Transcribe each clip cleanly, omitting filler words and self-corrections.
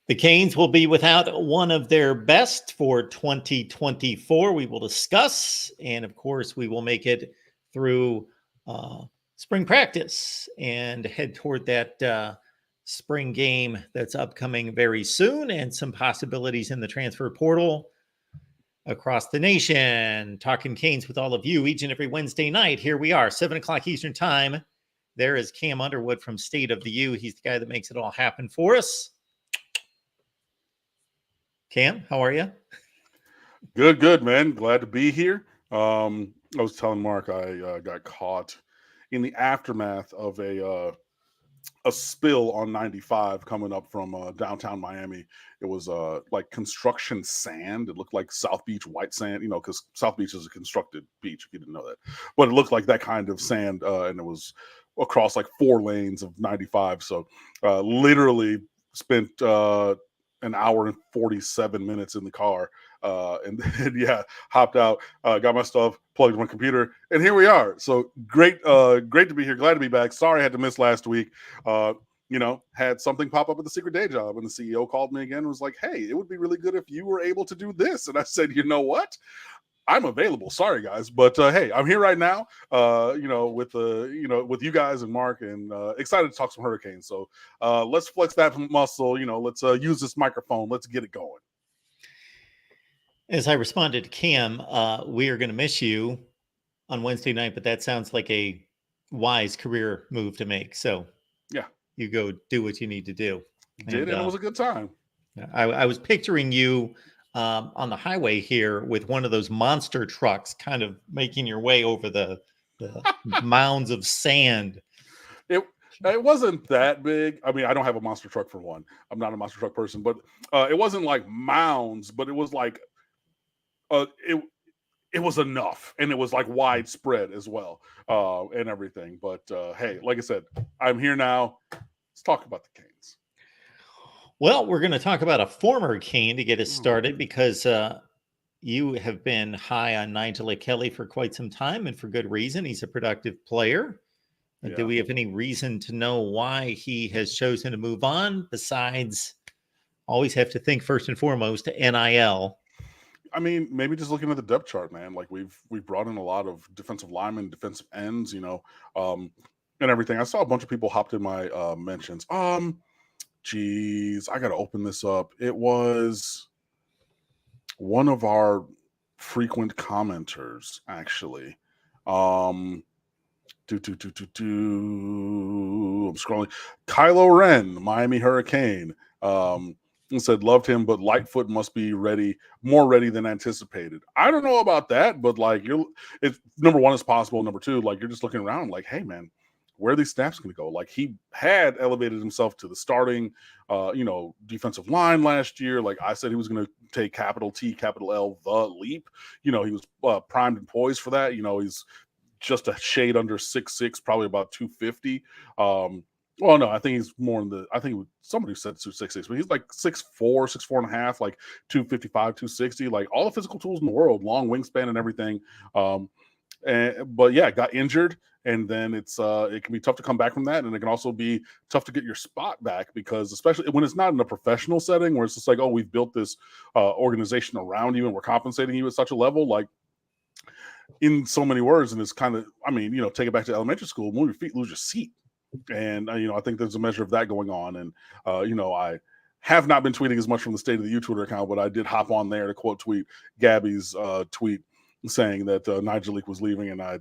The Canes will be without one of their best for 2024. We will discuss, and of course, we will make it through spring practice and head toward that spring game that's upcoming very soon, and some possibilities in the transfer portal across the nation. Talking Canes with all of you each and every Wednesday night. Here we are, 7 o'clock Eastern Time. There is Cam Underwood from State of the U. He's the guy that makes it all happen for us. Cam, how are you? Good, man. Glad to be here. I was telling Mark I got caught in the aftermath of a spill on 95 coming up from downtown Miami. It was like construction sand. It looked like South Beach white sand, because South Beach is a constructed beach, if you didn't know that. But it looked like that kind of sand, and it was across like 4 lanes of 95. So literally spent an hour and 47 minutes in the car. And then, hopped out, got my stuff, plugged my computer, and here we are. So great to be here. Glad to be back. Sorry I had to miss last week. Had something pop up at the secret day job, and the CEO called me again and was like, hey, it would be really good if you were able to do this. And I said, you know what? I'm available. Sorry, guys, but hey, I'm here right now. With you guys and Mark, and excited to talk some Hurricanes. So let's flex that muscle. Let's use this microphone. Let's get it going. As I responded to Cam, we are going to miss you on Wednesday night, but that sounds like a wise career move to make. So yeah, you go do what you need to do. And it was a good time. I was picturing you on the highway here with one of those monster trucks, kind of making your way over the mounds of sand. It wasn't that big. I mean, I don't have a monster truck for one. I'm not a monster truck person, but it wasn't like mounds, but it was like it was enough, and it was like widespread as well, and everything. But hey, like I said, I'm here now. Let's talk about the Canes. Well, we're going to talk about a former Cane to get us started, because you have been high on Nyjalik Kelly for quite some time, and for good reason. He's a productive player. Yeah. Do we have any reason to know why he has chosen to move on, besides always have to think first and foremost NIL? I mean, maybe just looking at the depth chart, man. Like we've brought in a lot of defensive linemen, defensive ends, and everything. I saw a bunch of people hopped in my mentions. Geez, I got to open this up. It was one of our frequent commenters, actually. I'm scrolling. Kylo Ren, Miami Hurricane, said loved him, but Lightfoot must be more ready than anticipated. I don't know about that, but like it's number one is possible. Number two, like you're just looking around, like, hey man, where are these snaps going to go? Like he had elevated himself to the starting, defensive line last year. Like I said, he was going to take capital T, capital L, the leap. He was primed and poised for that. He's just a shade under 6'6", probably about 250. Well, no, I think he's more in I think somebody said 266, but he's like 6'4", 6'4.5", like 255, 260, like all the physical tools in the world, long wingspan and everything. But yeah, got injured, and then it can be tough to come back from that, and it can also be tough to get your spot back, because especially when it's not in a professional setting where it's just like, oh, we've built this organization around you and we're compensating you at such a level, like in so many words, and it's kind of, I mean, take it back to elementary school, move your feet, lose your seat. And, I think there's a measure of that going on. And, I have not been tweeting as much from the State of the U Twitter account, but I did hop on there to quote tweet Gabby's tweet saying that Nyjalik was leaving, and I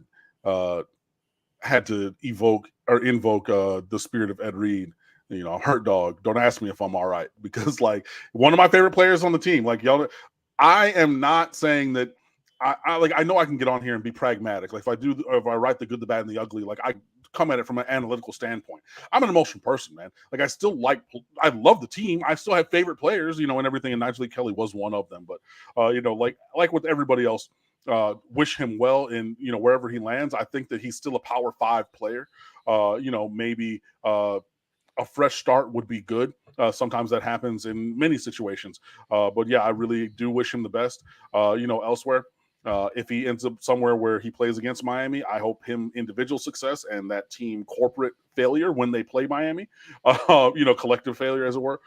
had to invoke the spirit of Ed Reed. Hurt dog. Don't ask me if I'm all right, because like one of my favorite players on the team, like y'all, I am not saying that I know I can get on here and be pragmatic. Like if I write the good, the bad, and the ugly, like I come at it from an analytical standpoint. I'm an emotional person, man. Like I love the team. I still have favorite players, and everything. And Nyjalik Kelly was one of them. But like with everybody else, wish him well in wherever he lands. I think that he's still a Power 5 player. Maybe a fresh start would be good. Sometimes that happens in many situations. But yeah, I really do wish him the best. Elsewhere. If he ends up somewhere where he plays against Miami, I hope him individual success and that team corporate failure when they play Miami, collective failure, as it were.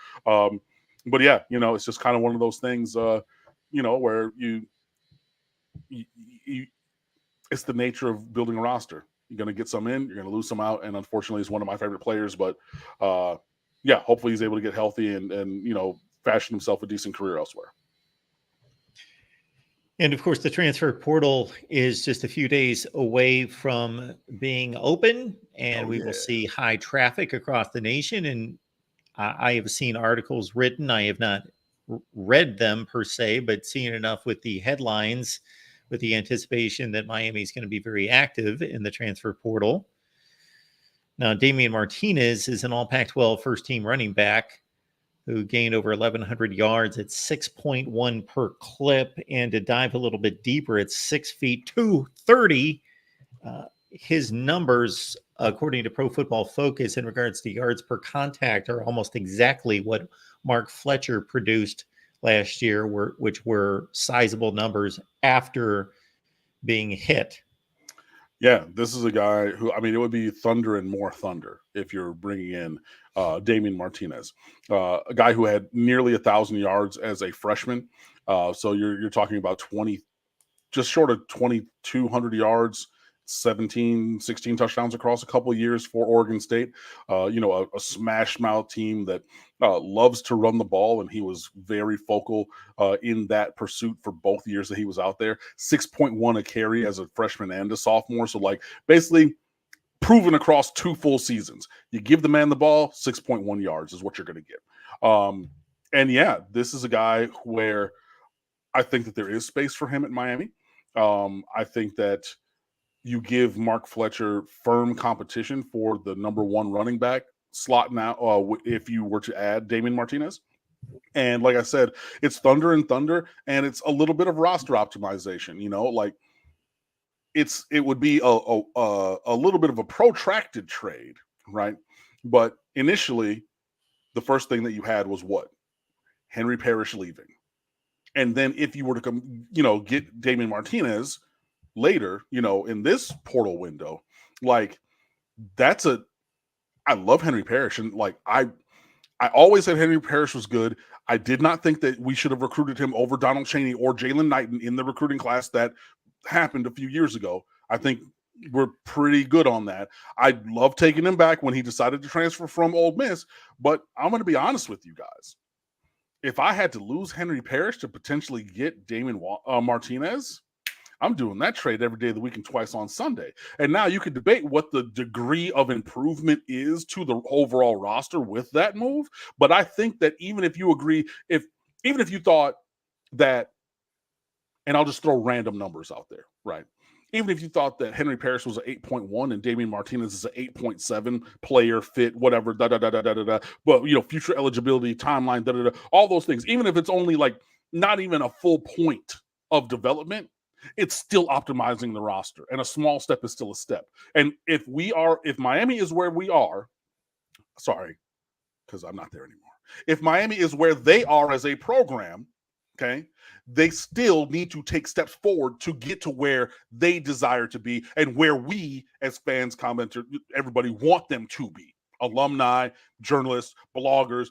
But yeah, it's just kind of one of those things, where you it's the nature of building a roster. You're going to get some in, you're going to lose some out, and unfortunately, he's one of my favorite players. But yeah, hopefully he's able to get healthy and fashion himself a decent career elsewhere. And of course, the transfer portal is just a few days away from being open, and we will see high traffic across the nation. And I have seen articles written. I have not read them per se, but seen enough with the headlines, with the anticipation that Miami is going to be very active in the transfer portal. Now, Damian Martinez is an all Pac-12 first-team running back who gained over 1,100 yards at 6.1 per clip. And to dive a little bit deeper, at 6 feet 230. His numbers, according to Pro Football Focus, in regards to yards per contact, are almost exactly what Mark Fletcher produced last year, which were sizable numbers after being hit. Yeah, this is a guy who, it would be thunder and more thunder if you're bringing in Damian Martinez, a guy who had nearly 1,000 yards as a freshman. So you're talking about just short of 2,200 yards, 16 touchdowns across a couple of years for Oregon State. A smash mouth team that loves to run the ball, and he was very focal in that pursuit for both years that he was out there. 6.1 a carry as a freshman and a sophomore. So basically proven across 2 full seasons. You give the man the ball, 6.1 yards is what you're going to get. And yeah, this is a guy where I think that there is space for him at Miami. I think that you give Mark Fletcher firm competition for the number 1 running back slot now, if you were to add Damian Martinez. And like I said, it's thunder and thunder, and it's a little bit of roster optimization. It would be a little bit of a protracted trade, right? But initially, the first thing that you had was what? Henry Parrish leaving. And then if you were to come, get Damian Martinez later, in this portal window, I love Henry Parrish, and I always said Henry Parrish was good. I did not think that we should have recruited him over Donald Chaney or Jalen Knighton in the recruiting class that happened a few years ago. I think we're pretty good on that. I love taking him back when he decided to transfer from Ole Miss, but I'm going to be honest with you guys. If I had to lose Henry Parrish to potentially get Damian Martinez, I'm doing that trade every day of the week and twice on Sunday. And now you can debate what the degree of improvement is to the overall roster with that move. But I think that even if you agree, even if you thought that, and I'll just throw random numbers out there, right? Even if you thought that Henry Parrish was an 8.1 and Damian Martinez is an 8.7 player fit, whatever, but future eligibility, timeline, all those things. Even if it's only not even a full point of development, it's still optimizing the roster, and a small step is still a step. And if Miami is where we are, sorry, because I'm not there anymore. If Miami is where they are as a program, okay, they still need to take steps forward to get to where they desire to be and where we as fans, commenters, everybody want them to be. Alumni, journalists, bloggers,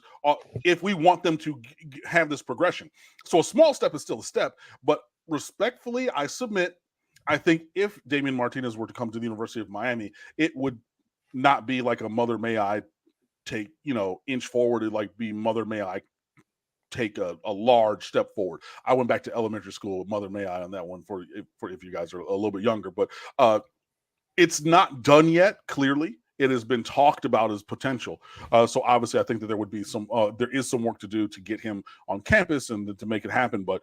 if we want them to have this progression. So a small step is still a step, but respectfully, I submit, I think if Damian Martinez were to come to the University of Miami, it would not be like a mother may I take, inch forward. It'd be mother may I take a large step forward. I went back to elementary school with mother may I on that one for if you guys are a little bit younger, but it's not done yet. Clearly, it has been talked about as potential. So obviously, I think that there is some work to do to get him on campus and to make it happen. But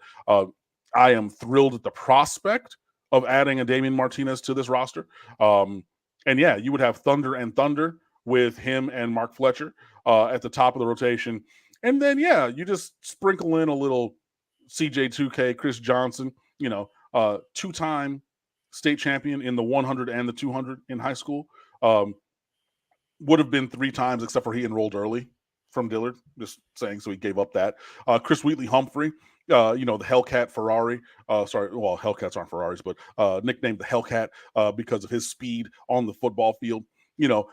I am thrilled at the prospect of adding a Damian Martinez to this roster. And yeah, you would have thunder and thunder with him and Mark Fletcher at the top of the rotation. And then, yeah, you just sprinkle in a little CJ2K, Chris Johnson, 2-time state champion in the 100 and the 200 in high school. Would have been 3 times, except for he enrolled early from Dillard, just saying, so he gave up that. Chris Wheatley-Humphrey, the Hellcat Ferrari. Hellcats aren't Ferraris, but nicknamed the Hellcat because of his speed on the football field.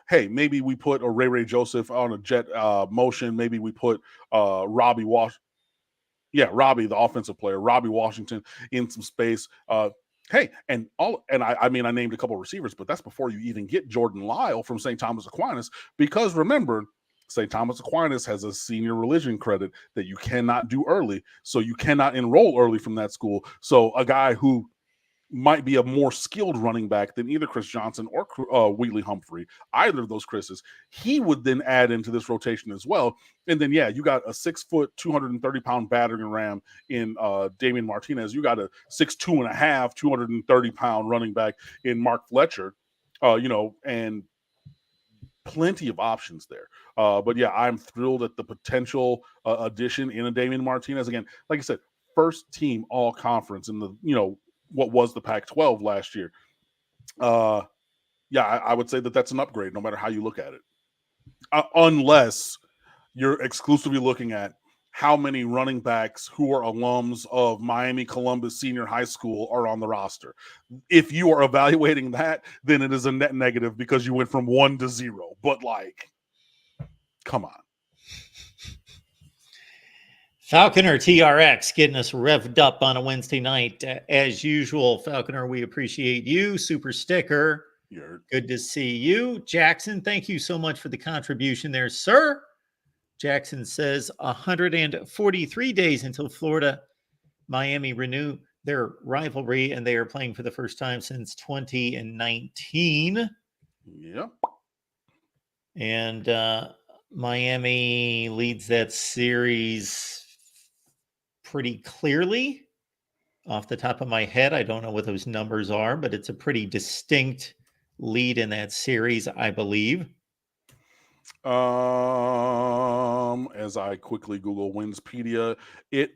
hey, maybe we put a Ray Joseph on a jet motion. Maybe we put Robbie, the offensive player, Robbie Washington in some space. Hey, and I named a couple of receivers, but that's before you even get Jordan Lyle from St. Thomas Aquinas, because remember, St. Thomas Aquinas has a senior religion credit that you cannot do early, so you cannot enroll early from that school. So a guy who might be a more skilled running back than either Chris Johnson or Wheatley Humphrey, either of those Chris's, he would then add into this rotation as well. And then, you got a 6 foot, 230-pound battering ram in Damian Martinez. You got a 6'2 and a half, 230-pound running back in Mark Fletcher, and plenty of options there. But I'm thrilled at the potential addition in a Damian Martinez. Again, like I said, first team all conference in the, what was the Pac-12 last year. I would say that that's an upgrade no matter how you look at it. Unless you're exclusively looking at how many running backs who are alums of Miami Columbus Senior High School are on the roster. If you are evaluating that, then it is a net negative because you went from 1 to 0. But come on. Falconer TRX getting us revved up on a Wednesday night. As usual, Falconer, we appreciate you. Super sticker. Good to see you. Jackson, thank you so much for the contribution there, sir. Jackson says 143 days until Florida, Miami renew their rivalry, and they are playing for the first time since 2019. Yep. And Miami leads that series pretty clearly. Off the top of my head, I don't know what those numbers are, but it's a pretty distinct lead in that series, I believe. As I quickly Google Winspedia, it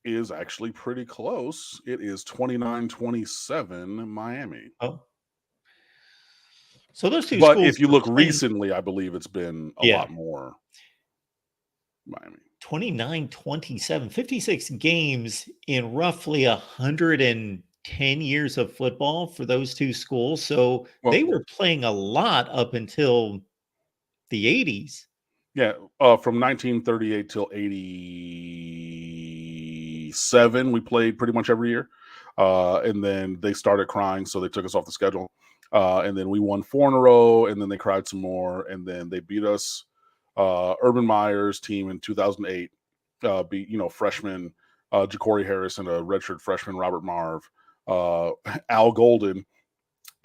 is actually pretty close. It is 29-27 Miami. Oh. So those two but schools, if you look recently, I believe it's been a lot more Miami. 29-27, 56 games in roughly 110 years of football for those two schools. So they were playing a lot up until the 80s. Yeah, from 1938 till 87, we played pretty much every year. And then they started crying, so they took us off the schedule. And then we won 4 in a row, and then they cried some more, and then they beat us. Urban Meyer's team in 2008 beat, freshman Ja'Cory Harris and a redshirt freshman Robert Marv. Al Golden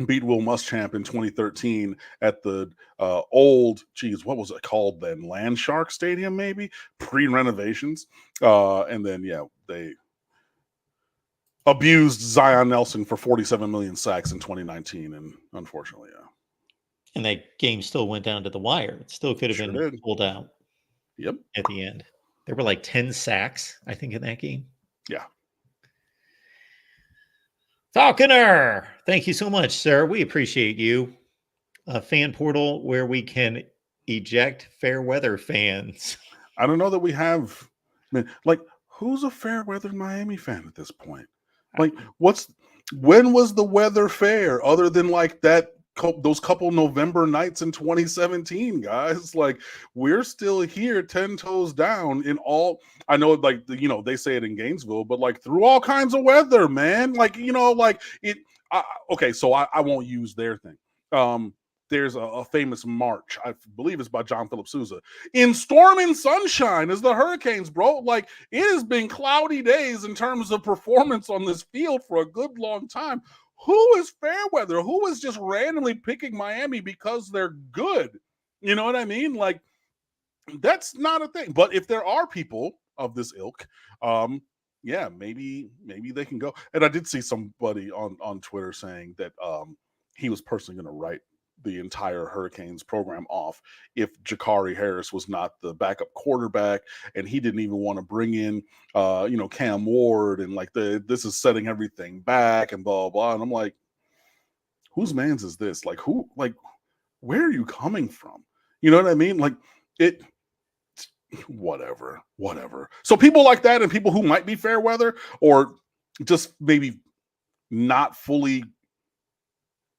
beat Will Muschamp in 2013 at the old, what was it called then? Landshark Stadium, maybe? Pre-renovations. And then, they abused Zion Nelson for 47 million sacks in 2019, and unfortunately, And that game still went down to the wire. It still could have been pulled out. Yep. At the end. There were like 10 sacks, I think, in that game. Yeah. Falconer, thank you so much, sir. We appreciate you. A fan portal where we can eject fair weather fans. I don't know that we have, who's a fair weather Miami fan at this point? When was the weather fair other than those couple November nights in 2017, guys? We're still here 10 toes down in all. I know, they say it in Gainesville, but through all kinds of weather, man. Okay, so I won't use their thing. There's a famous march, I believe it's by John Philip Sousa. In storm and sunshine is the Hurricanes, bro. It has been cloudy days in terms of performance on this field for a good long time. Who is fair weather? Who is just randomly picking Miami because they're good? You know what I mean? That's not a thing. But if there are people of this ilk, maybe they can go. And I did see somebody on Twitter saying that he was personally going to write the entire Hurricanes program off if Ja'Cory Harris was not the backup quarterback, and he didn't even want to bring in Cam Ward, and this is setting everything back and blah blah. And I'm like, whose man's is this? Where are you coming from? You know what I mean? Whatever. So people like that, and people who might be fair weather or just maybe not fully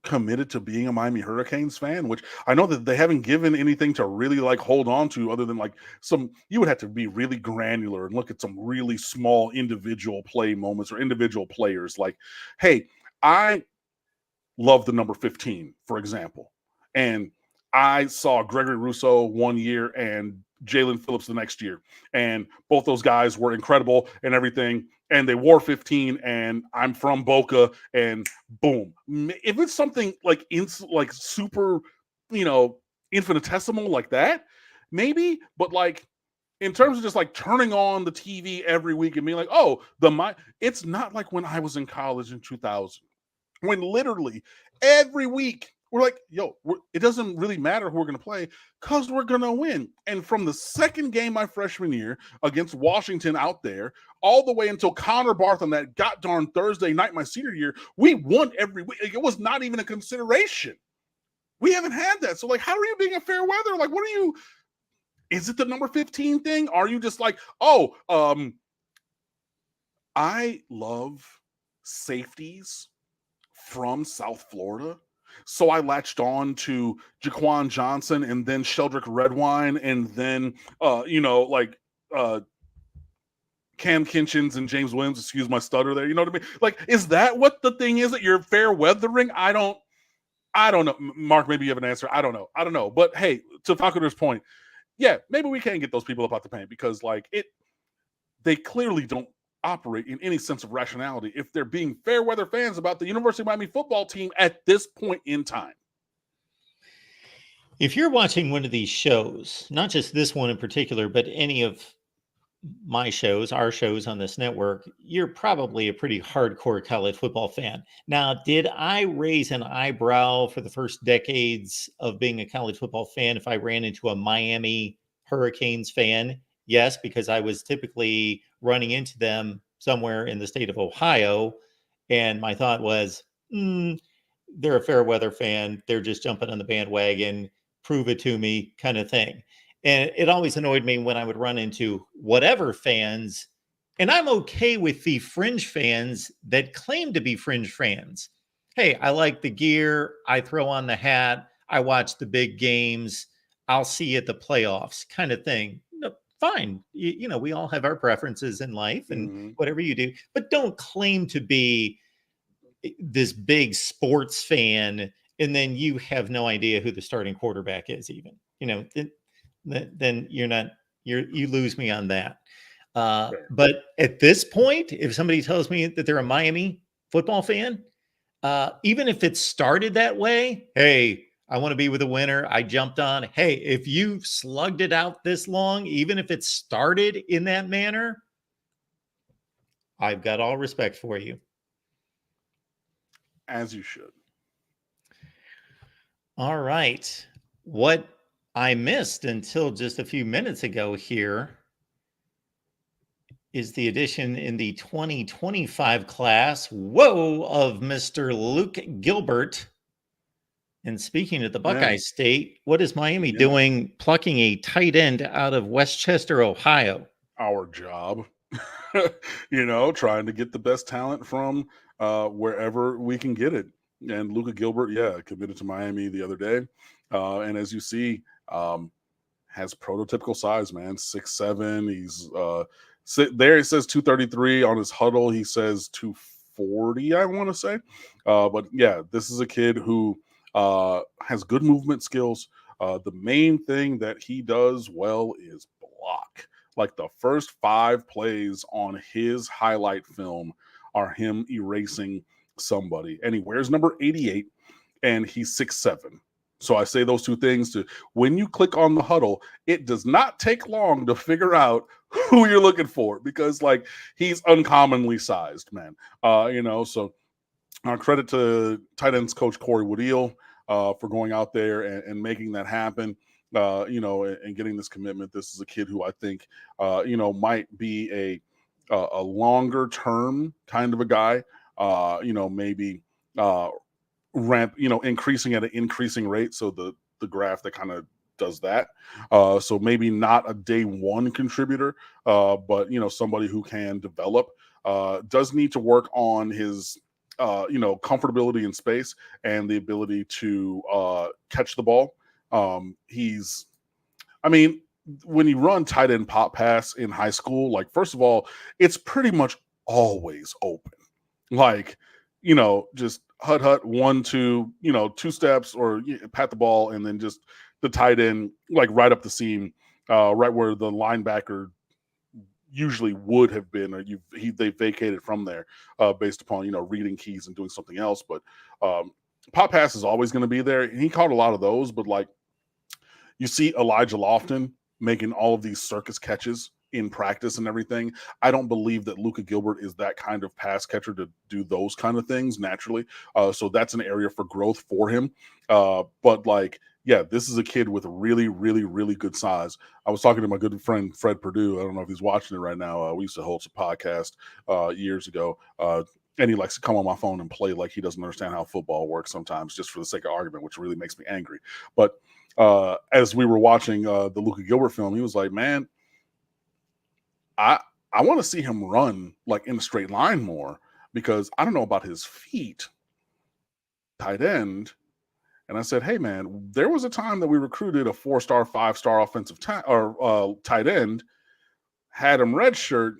committed to being a Miami Hurricanes fan, which I know that they haven't given anything to really like hold on to other than like you would have to be really granular and look at some really small individual play moments or individual players. Like, hey, I love the number 15, for example. And I saw Gregory Rousseau one year and Jalen Phillips the next year. And both those guys were incredible and everything. And they wore 15, and I'm from Boca, and boom. If it's something like like super, infinitesimal like that, maybe. But like in terms of just like turning on the TV every week and being like, oh, it's not like when I was in college in 2000, when literally every week we're like, it doesn't really matter who we're going to play because we're going to win. And from the second game my freshman year against Washington out there, all the way until Connor Barth on that goddamn Thursday night my senior year, we won every week. It was not even a consideration. We haven't had that. So, like, how are you being a fair weather? Like, is it the number 15 thing? Are you just like, I love safeties from South Florida. So I latched on to Jaquan Johnson and then Sheldrick Redwine and then, Cam Kinchins and James Williams, excuse my stutter there. You know what I mean? Like, is that what the thing is that you're fair weathering? I don't know. Mark, maybe you have an answer. I don't know. But hey, to Falconer's point, yeah, maybe we can get those people up out the paint because like they clearly don't operate in any sense of rationality if they're being fair weather fans about the University of Miami football team at this point in time. If you're watching one of these shows, not just this one in particular, but any of my shows, our shows on this network, you're probably a pretty hardcore college football fan. Now, did I raise an eyebrow for the first decades of being a college football fan if I ran into a Miami Hurricanes fan? Yes, because I was typically running into them somewhere in the state of Ohio. And my thought was, they're a fair weather fan. They're just jumping on the bandwagon. Prove it to me kind of thing. And it always annoyed me when I would run into whatever fans. And I'm okay with the fringe fans that claim to be fringe fans. Hey, I like the gear. I throw on the hat. I watch the big games. I'll see you at the playoffs kind of thing. Fine. We all have our preferences in life and whatever you do, but don't claim to be this big sports fan and then you have no idea who the starting quarterback is even, then you lose me on that. But at this point, if somebody tells me that they're a Miami football fan, even if it started that way, hey, I want to be with a winner. I jumped on. Hey, if you slugged it out this long, even if it started in that manner, I've got all respect for you. As you should. All right. What I missed until just a few minutes ago here is the addition in the 2025 class, of Mr. Luka Gilbert. And speaking of the Buckeye State, what is Miami doing plucking a tight end out of Westchester, Ohio? Our job, trying to get the best talent from wherever we can get it. And Luka Gilbert, committed to Miami the other day. And as you see, has prototypical size, man, 6'7". He's there. It says 233 on his huddle. He says 240, I want to say. But yeah, this is a kid who has good movement skills. The main thing that he does well is block. Like the first 5 plays on his highlight film are him erasing somebody. And he wears number 88 and he's 6'7". So I say those two things to when you click on the huddle, it does not take long to figure out who you're looking for because like he's uncommonly sized, man. So credit to tight ends coach Corey Woodeel for going out there and making that happen. And getting this commitment. This is a kid who I think, might be a longer term kind of a guy. Maybe ramp, increasing at an increasing rate. So the graph that kind of does that. So maybe not a day one contributor, but somebody who can develop. Does need to work on his comfortability in space and the ability to catch the ball. When you run tight end pop pass in high school, like, first of all, it's pretty much always open. Like, just hut, 1, 2, 2 steps, or pat the ball, and then just the tight end, like, right up the seam, right where the linebacker usually would have been, or they vacated from there based upon reading keys and doing something else. But pop pass is always going to be there, and he caught a lot of those. But like, you see Elijah Lofton making all of these circus catches in practice and everything. I don't believe that Luka Gilbert is that kind of pass catcher to do those kind of things naturally. So that's an area for growth for him. But like, yeah, this is a kid with really, really, really good size. I was talking to my good friend Fred Purdue. I don't know if he's watching it right now. We used to host a podcast years ago. And he likes to come on my phone and play like he doesn't understand how football works sometimes, just for the sake of argument, which really makes me angry. But as we were watching the Luka Gilbert film, he was like, man, I want to see him run like in a straight line more, because I don't know about his feet, tight end. And I said, hey, man, there was a time that we recruited a 4-star, 5-star offensive tight end, had him redshirt,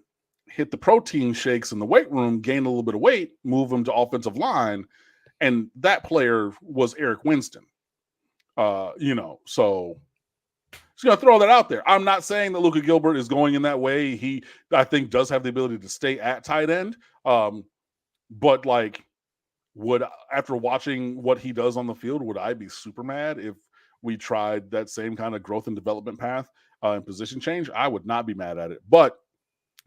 hit the protein shakes in the weight room, gain a little bit of weight, move him to offensive line. And that player was Eric Winston. So just going to throw that out there. I'm not saying that Luka Gilbert is going in that way. He, I think, does have the ability to stay at tight end. But like, after watching what he does on the field, would I be super mad if we tried that same kind of growth and development path and position change? I would not be mad at it. But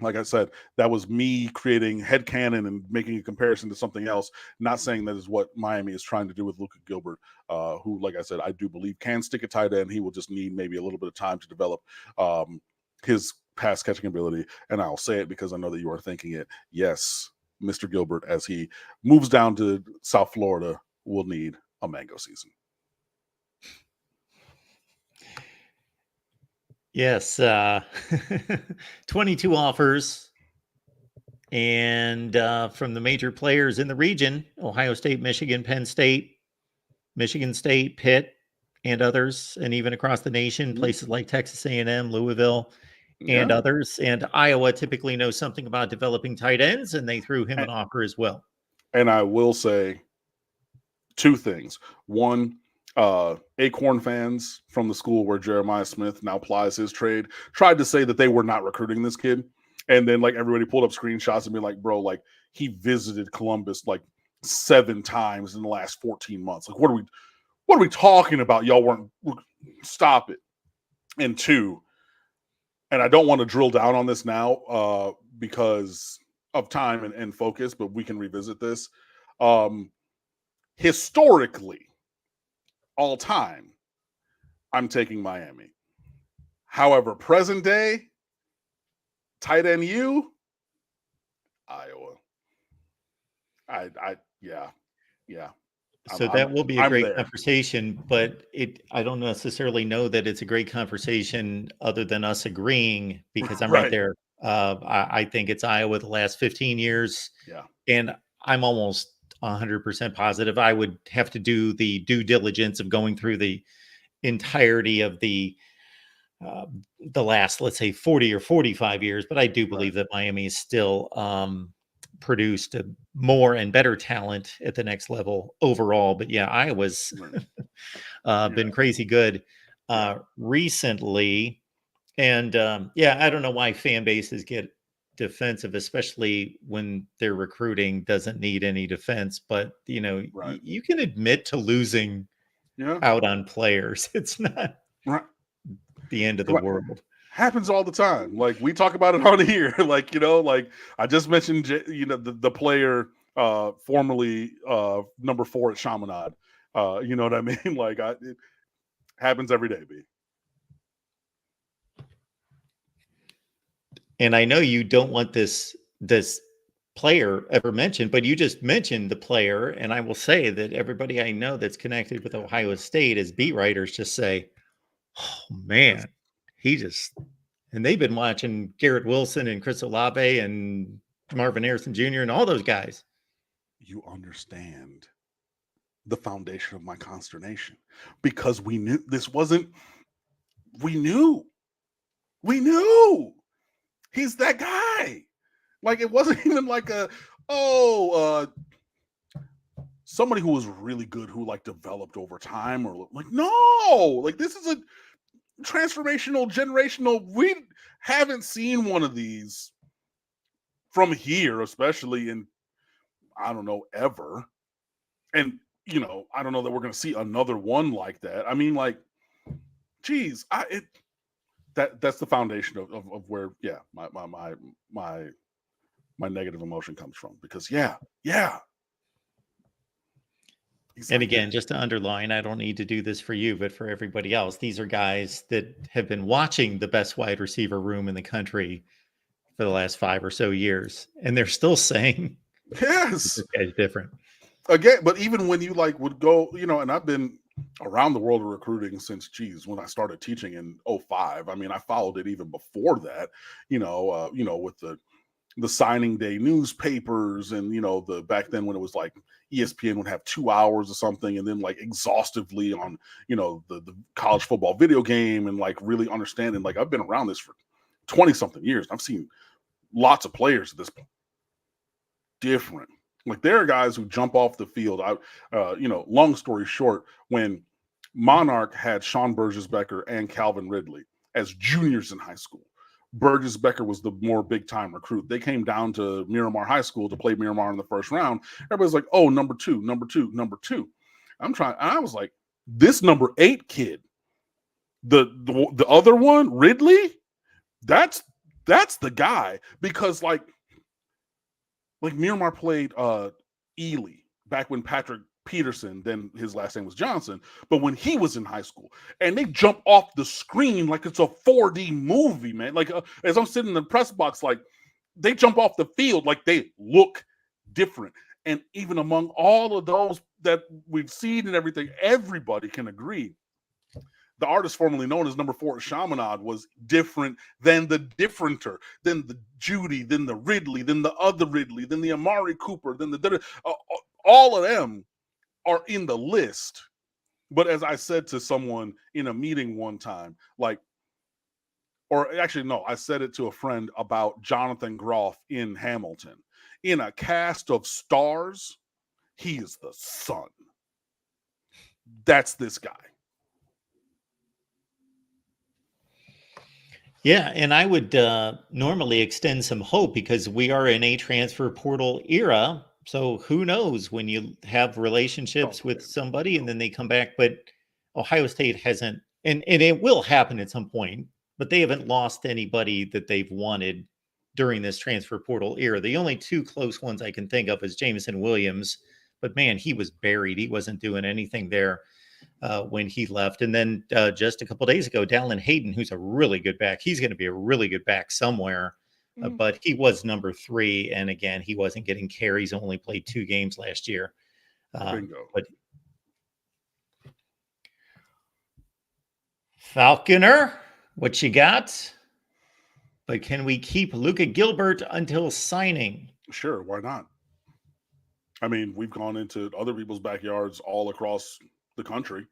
like I said, that was me creating headcanon and making a comparison to something else, not saying that is what Miami is trying to do with Luka Gilbert, who, like I said, I do believe can stick at tight end. He will just need maybe a little bit of time to develop his pass catching ability. And I'll say it because I know that you are thinking it. Yes, Mr. Gilbert, as he moves down to South Florida, will need a mango season. Yes, 22 offers, and from the major players in the region: Ohio State, Michigan, Penn State, Michigan State, Pitt, and others, and even across the nation, places like Texas A&M, Louisville, and others. And Iowa typically knows something about developing tight ends, and they threw him an offer as well. And I will say 2 things. One, Acorn fans from the school where Jeremiah Smith now plies his trade tried to say that they were not recruiting this kid. And then like everybody pulled up screenshots and be like, bro, like he visited Columbus like 7 times in the last 14 months. Like, what are we talking about? Y'all weren't, stop it. And 2, and I don't want to drill down on this now because of time and focus, but we can revisit this. Historically, all time, I'm taking Miami. However, present day, tight end Iowa. Yeah. So that will be a great conversation, but I don't necessarily know that it's a great conversation other than us agreeing, because I'm right there. I think it's Iowa the last 15 years. Yeah. And I'm almost 100% positive. I would have to do the due diligence of going through the entirety of the last, let's say, 40 or 45 years. But I do believe that Miami is still produced more and better talent at the next level overall. But yeah, Iowa's been crazy good recently. And I don't know why fan bases get defensive, especially when their recruiting doesn't need any defense. But you can admit to losing out on players. It's not the end of the world. Happens all the time. Like, we talk about it on here. Like, like I just mentioned, the player formerly number 4 at Chaminade. You know what I mean? Like, it happens every day, B. And I know you don't want this player ever mentioned, but you just mentioned the player. And I will say that everybody I know that's connected with Ohio State as beat writers just say, oh, man, and they've been watching Garrett Wilson and Chris Olave and Marvin Harrison Jr. and all those guys. you understand the foundation of my consternation, because we knew this wasn't, we knew he's that guy. Like, it wasn't even like somebody who was really good who like developed over time, or like, no, like this is a transformational, generational. We haven't seen one of these from here, especially in, I don't know, ever. And I don't know that we're going to see another one like that. I mean, like, geez, that's the foundation of where, yeah, my negative emotion comes from, because yeah. Exactly. And again, just to underline, I don't need to do this for you, but for everybody else, these are guys that have been watching the best wide receiver room in the country for the last 5 or so years, and they're still saying, yes, this guy's different. Again, but even when you like would go, and I've been around the world of recruiting since, when I started teaching in 2005. I mean, I followed it even before that, with the signing day newspapers, and the back then when it was like ESPN would have 2 hours or something, and then like exhaustively on the college football video game, and like really understanding. Like, I've been around this for 20 something years. I've seen lots of players at this point. Different. Like, there are guys who jump off the field. Long story short, when Monarch had Sean Burgess-Becker and Calvin Ridley as juniors in high school, Burgess-Becker was the more big-time recruit. They came down to Miramar High School to play Miramar in the first round. Everybody's like, oh, number two. I was like, this number 8 kid, the other one, Ridley, that's the guy. Because like Miramar played Ely back when Patrick Peterson, then his last name was Johnson, but when he was in high school, and they jump off the screen like it's a 4D movie, man. Like, as I'm sitting in the press box, like, they jump off the field like they look different. And even among all of those that we've seen and everything, everybody can agree the artist formerly known as number 4 Chaminade was different than the differenter, than the Judy, than the Ridley, than the other Ridley, than the Amari Cooper, than the all of them are in the list. But as I said to someone in a meeting one time, like, or actually, no, I said it to a friend about Jonathan Groff in Hamilton. In a cast of stars, he is the sun. That's this guy. Yeah, and I would normally extend some hope, because we are in a transfer portal era. So who knows when you have relationships with somebody and then they come back. But Ohio State hasn't, and it will happen at some point, but they haven't lost anybody that they've wanted during this transfer portal era. The only 2 close ones I can think of is Jameson Williams, but man, he was buried. He wasn't doing anything there when he left. And then just a couple of days ago, Dallin Hayden, who's a really good back. He's going to be a really good back somewhere, but he was number 3. And again, he wasn't getting carries, only played 2 games last year. But Falconer, what you got? But can we keep Luka Gilbert until signing? Sure, why not? I mean, we've gone into other people's backyards all across the country.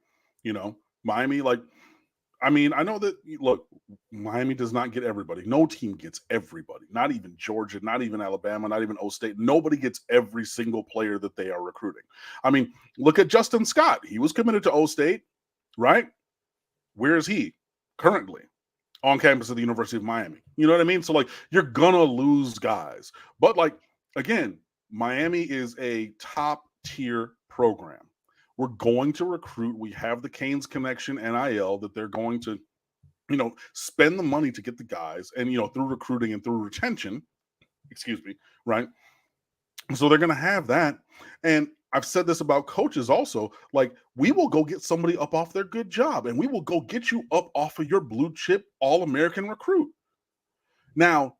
Miami, like, I mean, I know that, look, Miami does not get everybody. No team gets everybody. Not even Georgia, not even Alabama, not even O State. Nobody gets every single player that they are recruiting. I mean, look at Justin Scott. He was committed to O State, right? Where is he currently? On campus at the University of Miami. You know what I mean? So, like, you're gonna lose guys. But, like, again, Miami is a top-tier program. We're going to recruit. We have the Canes connection, NIL, that they're going to, spend the money to get the guys, and, through recruiting and through retention, right? So they're going to have that. And I've said this about coaches also, like, we will go get somebody up off their good job, and we will go get you up off of your blue chip All-American recruit. Now,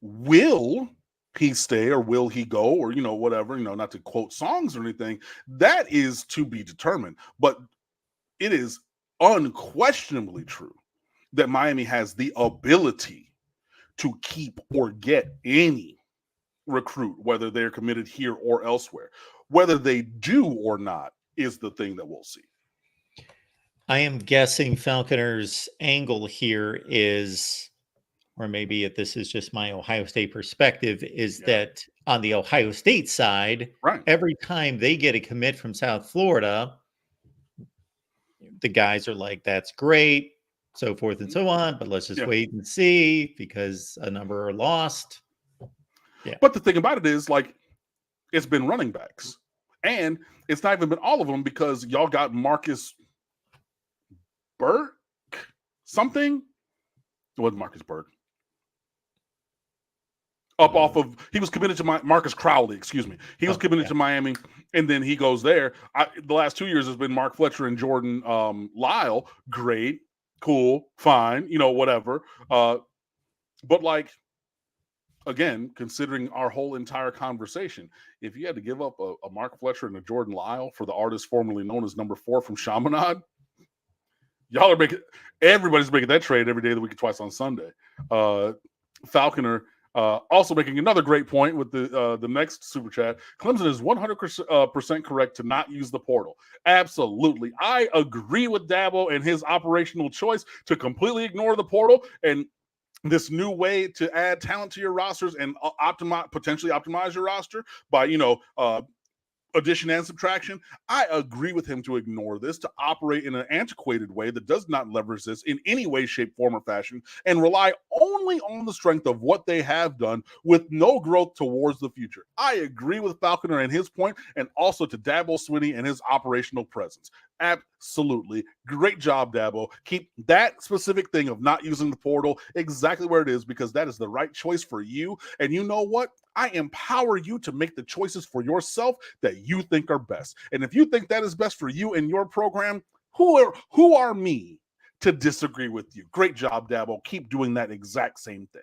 will he stay or will he go, or, whatever, not to quote songs or anything, that is to be determined. But it is unquestionably true that Miami has the ability to keep or get any recruit, whether they're committed here or elsewhere. Whether they do or not is the thing that we'll see. I am guessing Falconer's angle here is, or maybe if this is just my Ohio State perspective, is that on the Ohio State side, right, every time they get a commit from South Florida, the guys are like, that's great, so forth and so on, but let's just wait and see because a number are lost. Yeah. But the thing about it is, like, it's been running backs. And it's not even been all of them because y'all got Marcus Burke something. It wasn't Marcus Burke. He was committed to Marcus Crowley, excuse me. He was committed to Miami, and then he goes there. The last 2 years has been Mark Fletcher and Jordan Lyle. Great, cool, fine, whatever. But like, again, considering our whole entire conversation, if you had to give up a Mark Fletcher and a Jordan Lyle for the artist formerly known as number 4 from Chaminade, y'all are everybody's making that trade every day of the week, twice on Sunday. Falconer also making another great point with the next super chat. Clemson is 100% correct to not use the portal. Absolutely. I agree with Dabo and his operational choice to completely ignore the portal and this new way to add talent to your rosters and potentially optimize your roster by, addition and subtraction. I agree with him to ignore this, to operate in an antiquated way that does not leverage this in any way, shape, form, or fashion, and rely only on the strength of what they have done with no growth towards the future. I agree with Falconer and his point, and also to Dabo Swinney and his operational presence. Absolutely. Great job, Dabo. Keep that specific thing of not using the portal exactly where it is, because that is the right choice for you. And you know what? I empower you to make the choices for yourself that you think are best. And if you think that is best for you and your program, who are me to disagree with you? Great job, Dabo. Keep doing that exact same thing.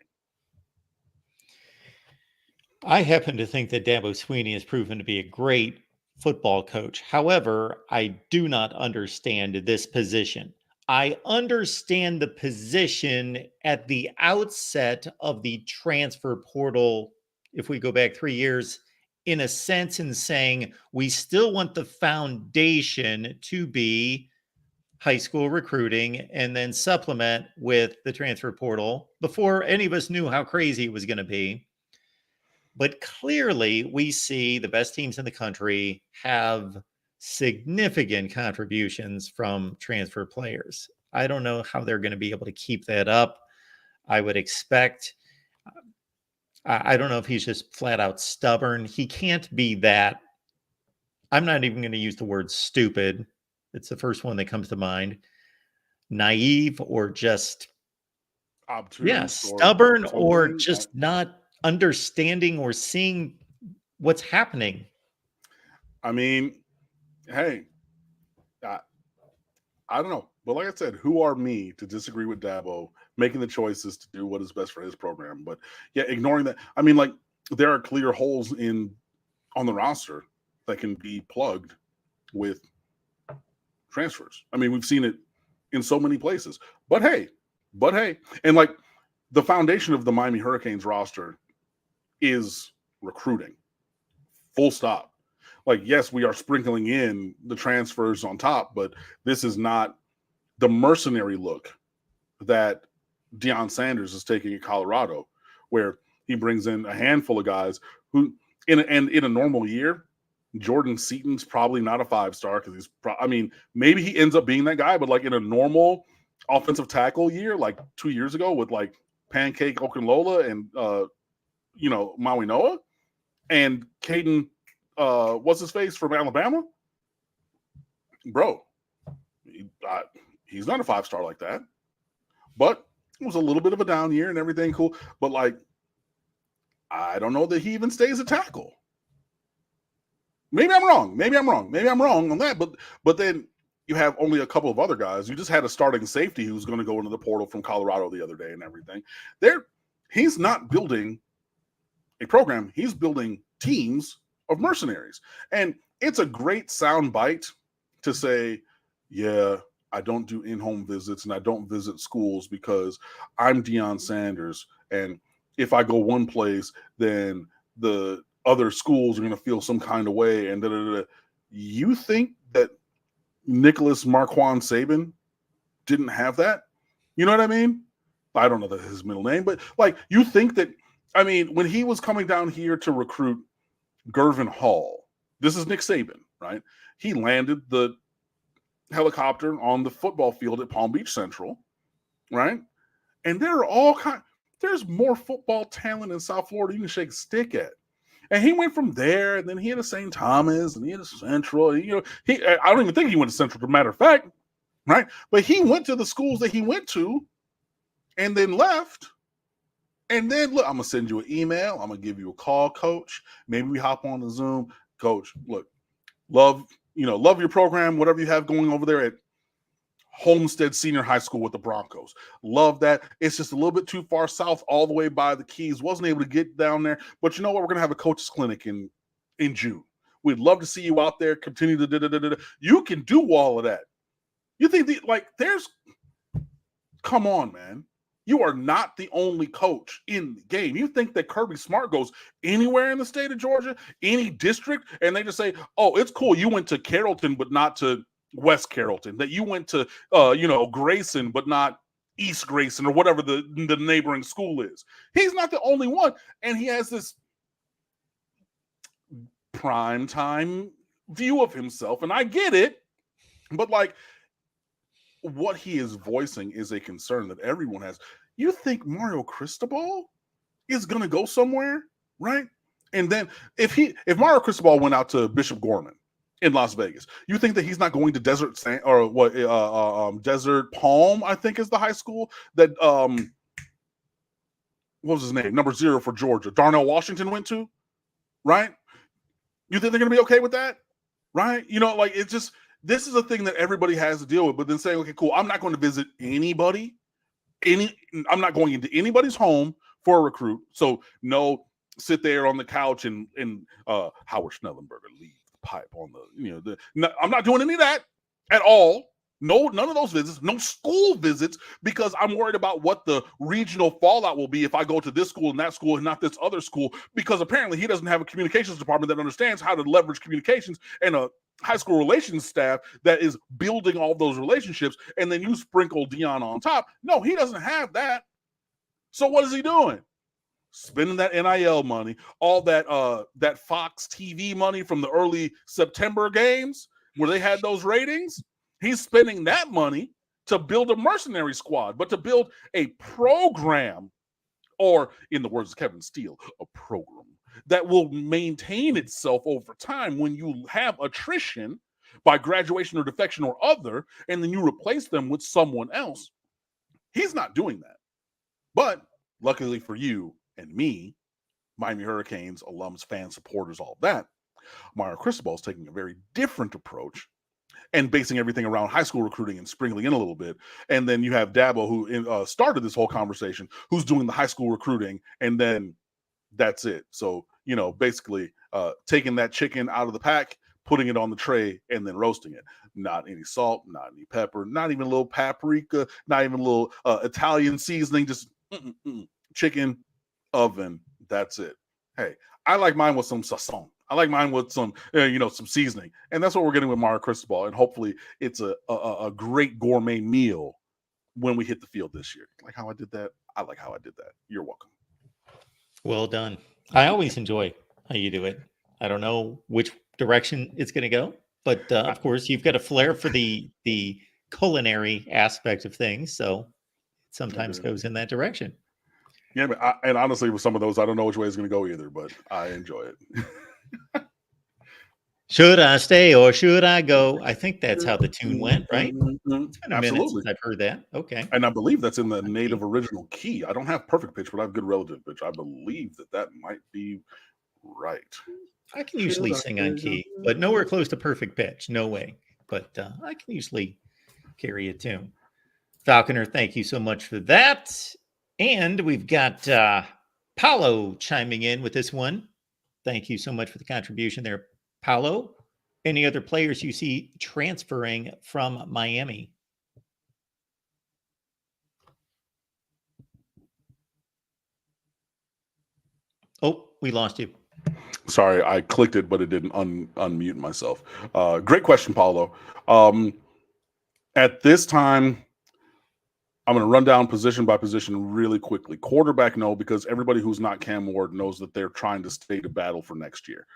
I happen to think that Dabo Swinney has proven to be a great football coach. However, I do not understand this position. I understand the position at the outset of the transfer portal. If we go back 3 years, in a sense, in saying we still want the foundation to be high school recruiting and then supplement with the transfer portal before any of us knew how crazy it was going to be. But clearly, we see the best teams in the country have significant contributions from transfer players. I don't know how they're going to be able to keep that up. I would expect, I don't know if he's just flat out stubborn. He can't be that. I'm not even going to use the word stupid. It's the first one that comes to mind. Naive or just obtuse, stubborn or just not understanding or seeing what's happening. I mean, hey, I don't know. But like I said, who are me to disagree with Dabo making the choices to do what is best for his program? But yeah, ignoring that. I mean, like, there are clear holes on the roster that can be plugged with transfers. I mean, we've seen it in so many places. But hey, and like, the foundation of the Miami Hurricanes roster is recruiting. Full stop. Like, yes, we are sprinkling in the transfers on top, but this is not the mercenary look that Deion Sanders is taking at Colorado, where he brings in a handful of guys who, in a normal year, Jordan Seaton's probably not a 5-star because he's maybe he ends up being that guy, but like in a normal offensive tackle year, like 2 years ago with like Pancake Okunlola and Maui Noah and Caden what's his face from Alabama, bro, he's not a 5-star like that. But it was a little bit of a down year and everything cool. But like, I don't know that he even stays a tackle. Maybe I'm wrong on that. But then you have only a couple of other guys. You just had a starting safety who's going to go into the portal from Colorado the other day and everything. He's not building a program. He's building teams of mercenaries. And it's a great sound bite to say, yeah, I don't do in-home visits and I don't visit schools because I'm Deion Sanders. And if I go one place, then the other schools are going to feel some kind of way, and you think that Nicholas Marquand Saban didn't have that? You know what I mean? I don't know that his middle name, but like, you think that, I mean, when he was coming down here to recruit Gervin Hall, this is Nick Saban, right? He landed the helicopter on the football field at Palm Beach Central, right? And there are all kinds, there's more football talent in South Florida you can shake a stick at. And he went from there, and then he had a St. Thomas, and he had a Central. And, you know, I don't even think he went to Central, as a matter of fact, right? But he went to the schools that he went to and then left. And then, look, I'm going to send you an email. I'm going to give you a call, coach. Maybe we hop on the Zoom. Coach, look, love your program, whatever you have going over there at Homestead Senior High School with the Broncos. Love that. It's just a little bit too far south, all the way by the Keys. Wasn't able to get down there. But you know what? We're going to have a coach's clinic in June. We'd love to see you out there. Continue to You can do all of that. You think come on, man. You are not the only coach in the game. You think that Kirby Smart goes anywhere in the state of Georgia, any district, and they just say, oh, it's cool. You went to Carrollton, but not to West Carrollton. That you went to, Grayson, but not East Grayson or whatever the neighboring school is. He's not the only one. And he has this prime time view of himself. And I get it. But like, what he is voicing is a concern that everyone has. You think Mario Cristobal is going to go somewhere, right? And then if Mario Cristobal went out to Bishop Gorman in Las Vegas, you think that he's not going to Desert Palm, I think is the high school that what was his name? Number 0 for Georgia, Darnell Washington went to, right? You think they're going to be okay with that, right? You know, like, it's just, this is a thing that everybody has to deal with. But then saying, okay, cool, I'm not going to visit anybody. I'm not going into anybody's home for a recruit. So no, sit there on the couch and Howard Schnellenberger leave the pipe on I'm not doing any of that at all. No, none of those visits, no school visits, because I'm worried about what the regional fallout will be if I go to this school and that school and not this other school, because apparently he doesn't have a communications department that understands how to leverage communications and a high school relations staff that is building all those relationships, and then you sprinkle Deion on top. No, he doesn't have that. So what is he doing? Spending that NIL money, all that Fox TV money from the early September games where they had those ratings. He's spending that money to build a mercenary squad, but to build a program, or in the words of Kevin Steele, a program that will maintain itself over time when you have attrition by graduation or defection or other, and then you replace them with someone else. He's not doing that. But luckily for you and me, Miami Hurricanes, alums, fans, supporters, all of that, Mario Cristobal is taking a very different approach and basing everything around high school recruiting and sprinkling in a little bit. And then you have Dabo, who started this whole conversation, who's doing the high school recruiting, and then that's it. So, basically taking that chicken out of the pack, putting it on the tray, and then roasting it. Not any salt, not any pepper, not even a little paprika, not even a little Italian seasoning, just chicken, oven. That's it. Hey, I like mine with some sazon. I like mine with some, some seasoning. And that's what we're getting with Mario Cristobal. And hopefully it's a great gourmet meal when we hit the field this year. Like how I did that? I like how I did that. You're welcome. Well done. I always enjoy how you do it. I don't know which direction it's going to go, but of course you've got a flair for the culinary aspect of things. So it sometimes goes in that direction. Yeah, but and honestly, with some of those, I don't know which way it's going to go either, but I enjoy it. Should I stay or should I go? I think that's how the tune went, right? It's been a minute since I've heard that. Okay. And I believe that's in the native original key. I don't have perfect pitch, but I have good relative pitch. I believe that might be right. I can usually sing on key, but nowhere close to perfect pitch. No way. But I can usually carry a tune. Falconer, thank you so much for that. And we've got Paolo chiming in with this one. Thank you so much for the contribution there, Paolo. Any other players you see transferring from Miami? Oh, we lost you. Sorry, I clicked it, but it didn't unmute myself. Great question, Paulo. At this time, I'm going to run down position by position really quickly. Quarterback, no, because everybody who's not Cam Ward knows that they're trying to stay to battle for next year.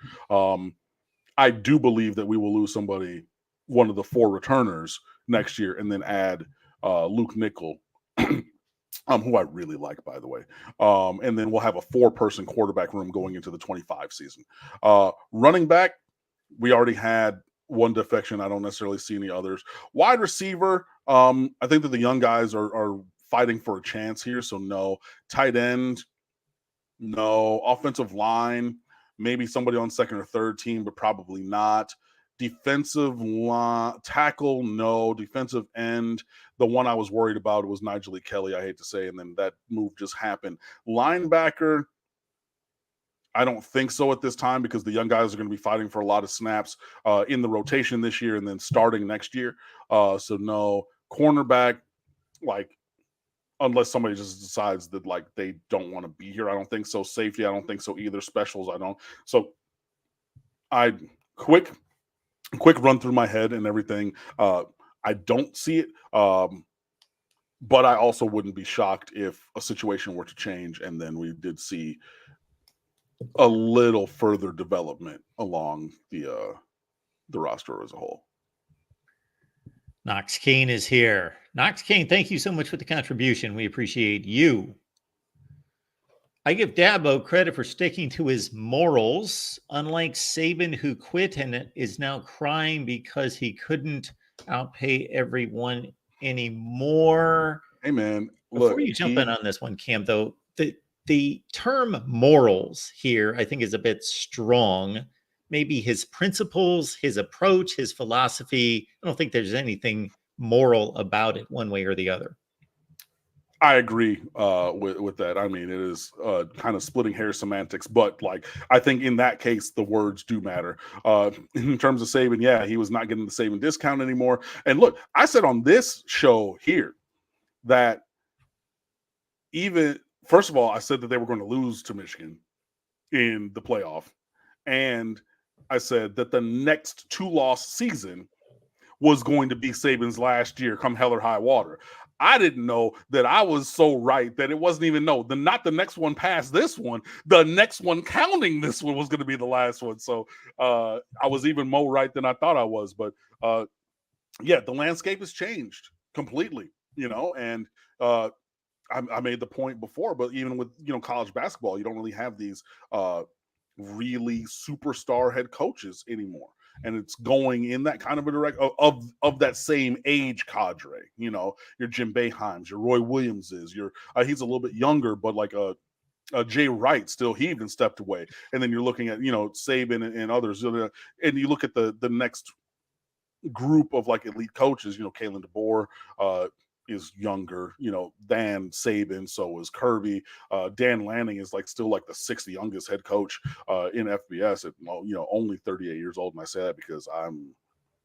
I do believe that we will lose somebody, one of the 4 returners next year, and then add Luke Nickel, who I really like, by the way. And then we'll have a 4-person quarterback room going into the 25 season. Running back, we already had one defection. I don't necessarily see any others. Wide receiver, I think that the young guys are fighting for a chance here, so no. Tight end, no. Offensive line, maybe somebody on second or third team, but probably not. Defensive line, tackle, no. Defensive end, the one I was worried about was Nyjalik Kelly, I hate to say, and then that move just happened. Linebacker, I don't think so at this time because the young guys are going to be fighting for a lot of snaps in the rotation this year and then starting next year. So no. Cornerback, like, unless somebody just decides that like they don't want to be here, I don't think so. Safety, I don't think so either. Specials, I don't. So I quick run through my head and everything. I don't see it. But I also wouldn't be shocked if a situation were to change and then we did see a little further development along the roster as a whole. Knox Kane is here. Knox Kane, thank you so much for the contribution. We appreciate you. I give Dabo credit for sticking to his morals, unlike Saban, who quit and is now crying because he couldn't outpay everyone anymore. Hey, man. Before you jump in on this one, Cam, though, the term morals here, I think, is a bit strong. Maybe his principles, his approach, his philosophy. I don't think there's anything moral about it one way or the other. I agree with that. I mean, it is kind of splitting hair semantics, but like I think in that case, the words do matter. In terms of Saban, yeah, he was not getting the Saban discount anymore. And look, I said on this show here that even, first of all, I said that they were going to lose to Michigan in the playoff. And I said that the next 2-loss season was going to be Saban's last year, come hell or high water. I didn't know that I was so right that it wasn't even not the next one past this one. The next one counting this one was going to be the last one. So I was even more right than I thought I was. But yeah, the landscape has changed completely, and I made the point before, but even with, college basketball, you don't really have these really superstar head coaches anymore. And it's going in that kind of a direct of that same age cadre, your Jim Boeheim's, your Roy Williams's, he's a little bit younger, but like Jay Wright still, he even stepped away. And then you're looking at, Saban and others, and you look at the next group of like elite coaches, Kalen DeBoer is younger, than Saban. So is Kirby. Dan Lanning is still the 6th youngest head coach in FBS at only 38 years old. And I say that because I'm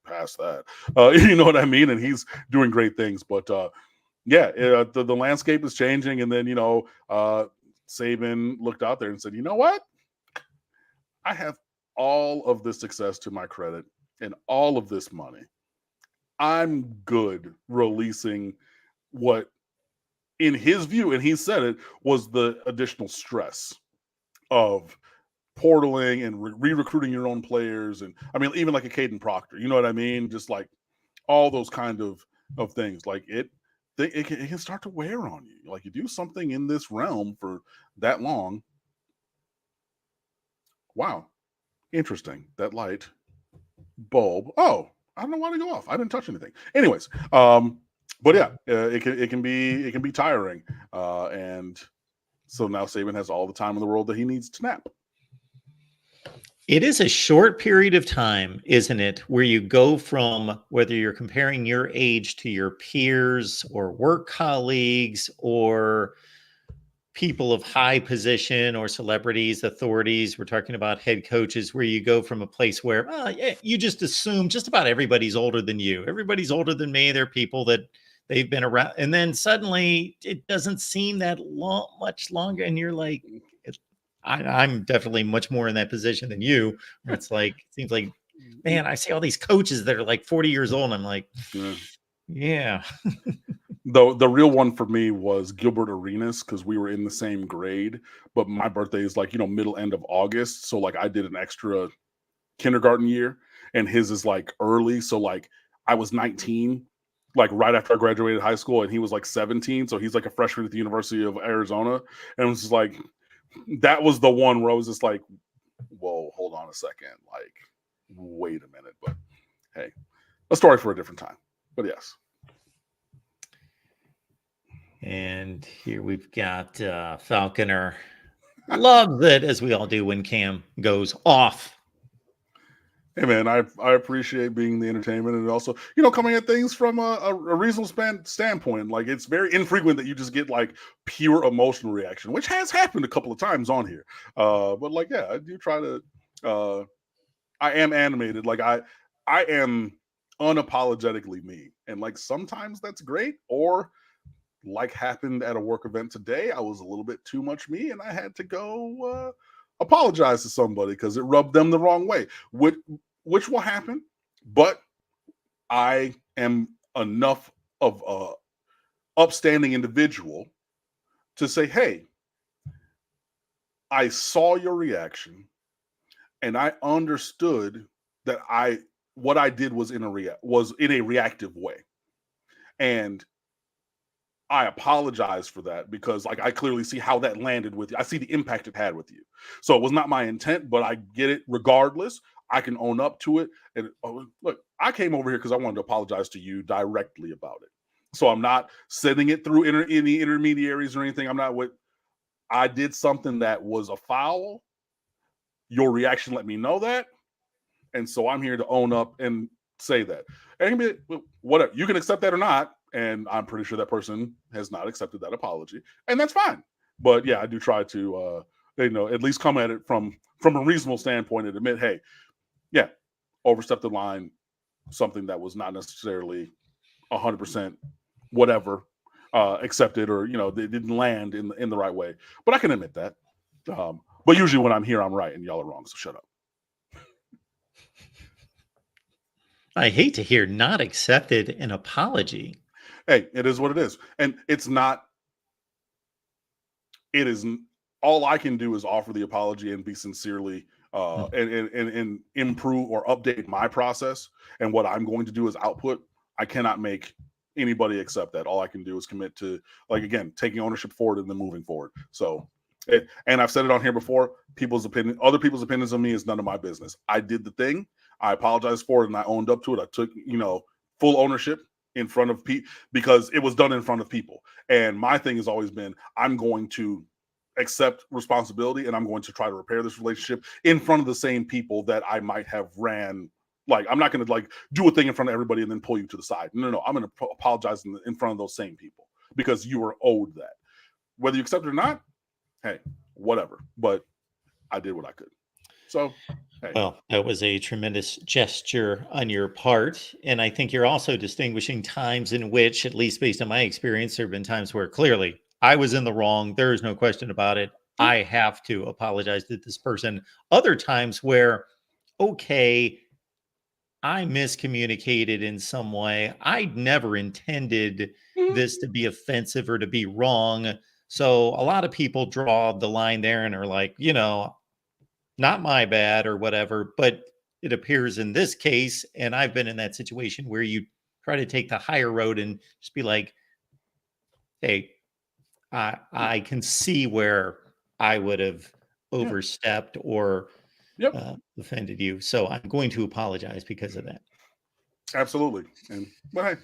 past that. You know what I mean? And he's doing great things. But yeah, the landscape is changing. And then Saban looked out there and said, you know what? I have all of this success to my credit and all of this money. I'm good releasing what, in his view, and he said it, was the additional stress of portaling and re-recruiting your own players. And I mean, even like a Caden Proctor, you know what I mean? Just like all those kind of things. Like it can start to wear on you. Like you do something in this realm for that long. Wow. Interesting. That light bulb. Oh, I don't know why to go off. I didn't touch anything. Anyways, but yeah, it can be tiring, and so now Saban has all the time in the world that he needs to nap. It is a short period of time, isn't it, where you go from whether you're comparing your age to your peers or work colleagues or people of high position or celebrities, authorities. We're talking about head coaches, where you go from a place where you just assume just about everybody's older than you. Everybody's older than me. They're people that they've been around. And then suddenly it doesn't seem that much longer. And you're like, I'm definitely much more in that position than you, where it's like, it seems like, man, I see all these coaches that are like 40 years old. And I'm like, yeah. The real one for me was Gilbert Arenas because we were in the same grade, but my birthday is like, middle end of August. So like I did an extra kindergarten year and his is like early. So like I was 19, like right after I graduated high school, and he was like 17. So he's like a freshman at the University of Arizona. And it was just like, that was the one where I was just like, whoa, hold on a second. Like, wait a minute. But hey, a story for a different time. But yes. And here we've got Falconer. Loves it, as we all do when Cam goes off. Hey man, I appreciate being the entertainment and also, coming at things from a reasonable standpoint. Like it's very infrequent that you just get like pure emotional reaction, which has happened a couple of times on here. But like, yeah, I do try to. I am animated. Like I am unapologetically me, and like sometimes that's great. Or like happened at a work event today, I was a little bit too much me, and I had to go apologize to somebody because it rubbed them the wrong way. Which will happen, but I am enough of a upstanding individual to say, hey, I saw your reaction and I understood that what I did was in a reactive way. And I apologize for that because like I clearly see how that landed with you. I see the impact it had with you. So it was not my intent, but I get it regardless. I can own up to it. And look, I came over here because I wanted to apologize to you directly about it. So I'm not sending it through any intermediaries or anything. I did something that was a foul. Your reaction let me know that. And so I'm here to own up and say that. And whatever, you can accept that or not. And I'm pretty sure that person has not accepted that apology, and that's fine. But yeah, I do try to, at least come at it from a reasonable standpoint and admit, hey, yeah, overstepped the line, something that was not necessarily 100% whatever accepted, or they didn't land in the right way. But I can admit that. But usually when I'm here, I'm right, and y'all are wrong. So shut up. I hate to hear not accepted an apology. Hey, it is what it is. And it is all I can do is offer the apology and be sincerely and improve or update my process. And what I'm going to do is output. I cannot make anybody accept that. All I can do is commit to, like, again, taking ownership forward and then moving forward. So, and I've said it on here before, other people's opinions on me is none of my business. I did the thing. I apologized for it and I owned up to it. I took, full ownership in front of people because it was done in front of people. And my thing has always been, I'm going to accept responsibility and I'm going to try to repair this relationship in front of the same people that I might have ran. Like, I'm not going to like do a thing in front of everybody and then pull you to the side. No. I'm going to apologize in front of those same people because you were owed that. Whether you accept it or not, hey, whatever. But I did what I could. So, hey. Well, that was a tremendous gesture on your part. And I think you're also distinguishing times in which, at least based on my experience, there have been times where clearly I was in the wrong. There is no question about it. I have to apologize to this person. Other times where, okay, I miscommunicated in some way. I never intended this to be offensive or to be wrong. So a lot of people draw the line there and are like, not my bad or whatever. But it appears in this case, and I've been in that situation where you try to take the higher road and just be like, hey, I can see where I would have overstepped or offended you. So I'm going to apologize because of that. Absolutely. But hey,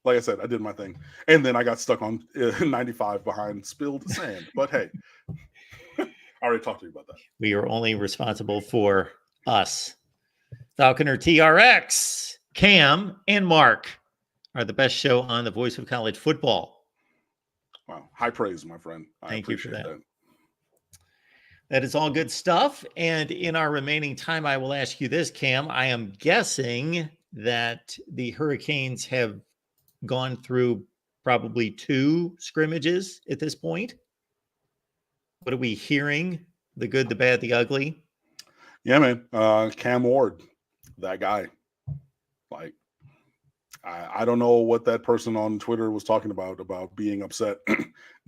like I said, I did my thing. And then I got stuck on 95 behind spilled sand. But hey, I already talked to you about that. We are only responsible for us. Falconer TRX, Cam, and Mark are the best show on the voice of college football. Wow. High praise, my friend. Thank you for that. That is all good stuff. And in our remaining time, I will ask you this, Cam. I am guessing that the Hurricanes have gone through probably 2 scrimmages at this point. What are we hearing the good, the bad, the ugly. Yeah, man. Cam Ward, that guy. Like, I don't know what that person on Twitter was talking about being upset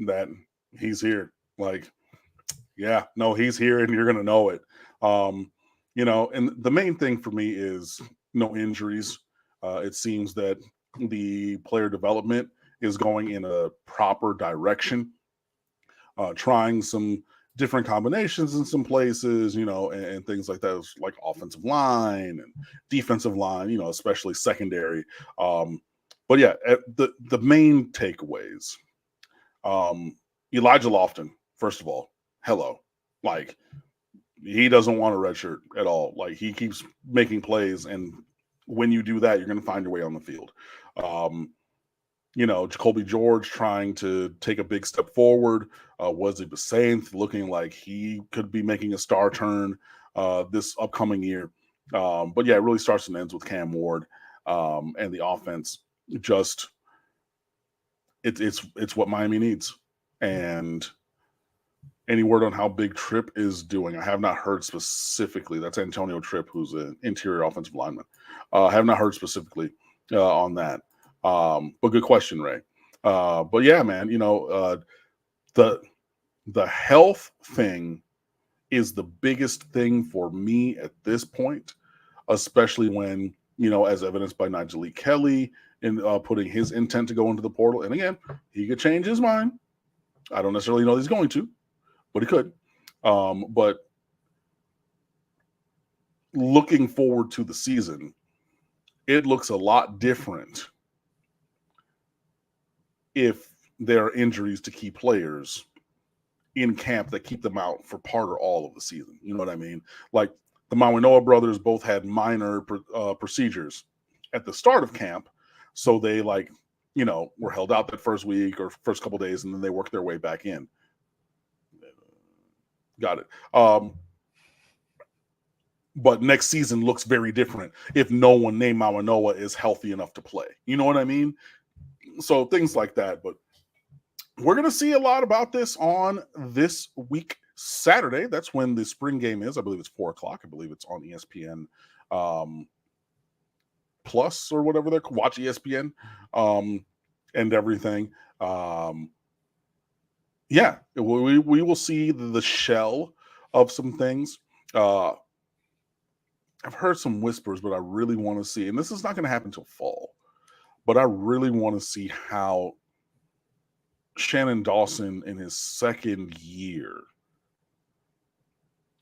that he's here. Like, yeah, no, he's here and you're gonna know it. And the main thing for me is no injuries. It seems that the player development is going in a proper direction, trying some different combinations in some places, and things like that, like offensive line and defensive line, especially secondary. But yeah, the main takeaways. Elijah Lofton, first of all, hello. Like, he doesn't want a red shirt at all. Like, he keeps making plays, and when you do that, you're going to find your way on the field. Jacoby George trying to take a big step forward. Wesley Basainth looking like he could be making a star turn this upcoming year. But yeah, it really starts and ends with Cam Ward, and the offense. Just it's what Miami needs. And any word on how Big Trip is doing? I have not heard specifically. That's Antonio Tripp, who's an interior offensive lineman. I have not heard specifically on that. But good question, Ray. But yeah, man, the health thing is the biggest thing for me at this point, especially when, as evidenced by Nyjalik Kelly in putting his intent to go into the portal. And again, he could change his mind. I don't necessarily know he's going to, but he could. But looking forward to the season, it looks a lot different if there are injuries to key players in camp that keep them out for part or all of the season. You know what I mean? Like, the Mawanoa brothers both had minor procedures at the start of camp. So they were held out that first week or first couple days, and then they worked their way back in. Got it. But next season looks very different if no one named Mawanoa is healthy enough to play. You know what I mean? So things like that. But we're going to see a lot about this on this week, Saturday. That's when the spring game is. I believe it's 4:00. I believe it's on ESPN Plus or whatever they're called. Watch ESPN and everything. Yeah, we will see the shell of some things. I've heard some whispers, but I really want to see, and this is not going to happen until fall, but I really want to see how Shannon Dawson in his second year,